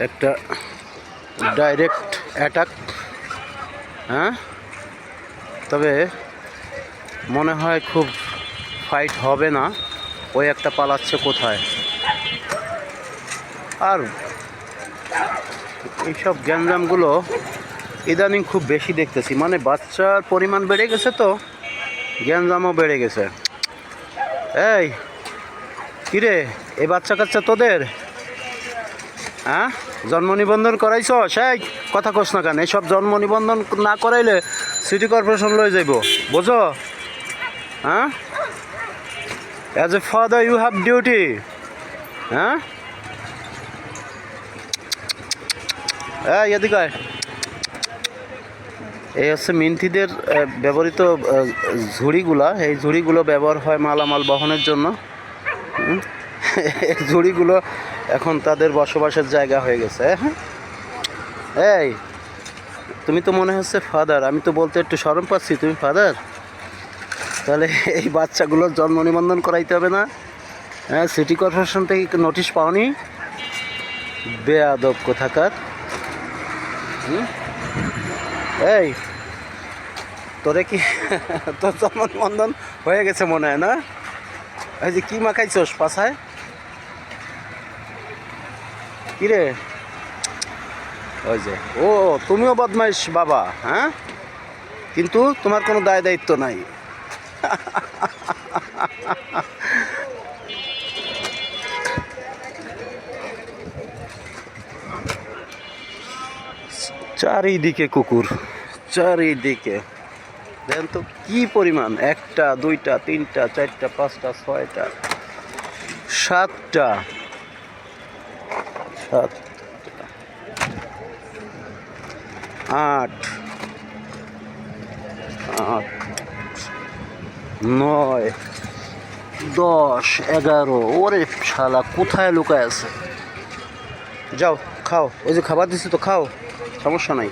একটা direct attack. হ্যাঁ, তবে মনে হয় খুব ফাইট হবে না। ওই একটা পালাচ্ছে কোথায়। আর এইসব গ্যাঞ্জামগুলো ইদানিং খুব বেশি দেখতেছি, মানে বাচ্চার পরিমাণ বেড়ে গেছে, তো গ্যাঞ্জামও বেড়ে গেছে। এই কিরে, এই বাচ্চা কাচ্চা তোদের? হ্যাঁ, জন্ম নিবন্ধন করাইছ? সেই কথা কস না কেন? এইসব জন্ম নিবন্ধন না করাইলে সিটি কর্পোরেশন লয়ে যাইব, বোঝো? হ্যাঁ, as a father you have duty. হ্যাঁ, এদিকে আয়। এই হচ্ছে মিন্থিদের ব্যবহৃত ঝুড়িগুলা। এই ঝুড়িগুলো ব্যবহার হয় মালামাল বহনের জন্য। এই ঝুড়িগুলো এখন তাদের বসবাসের জায়গা হয়ে গেছে। হ্যাঁ, এই তুমি তো মনে হচ্ছে ফাদার, আমি তো বলতে একটু শরম পাচ্ছি। তুমি ফাদার? তাহলে এই বাচ্চাগুলোর জন্ম নিবন্ধন করাইতে হবে না? হ্যাঁ, সিটি কর্পোরেশন থেকে নোটিশ পাওনি? বেয়াদব কোথাকার। এই তোরে কি তোর জন্ম নিবন্ধন হয়ে গেছে মনে হয় না? এই যে কি মাখাইছোস পাছায়? কিরে, ওই যে ও তুমিও বদমাইশ বাবা। হ্যাঁ, কিন্তু তোমার কোনো দায় দায়িত্ব নাই। চারিদিকে কুকুর, চারিদিকে। দেখেন তো কি পরিমাণ! একটা, দুইটা, তিনটা, চারটা, পাঁচটা, ছয়টা, সাতটা, আট, আট, 9, 10, 11। ওরে শালা, কোথায় লুকায় আছে? যাও খাও, ওই যে খাবার দিচ্ছি তো খাও, সমস্যা নাই।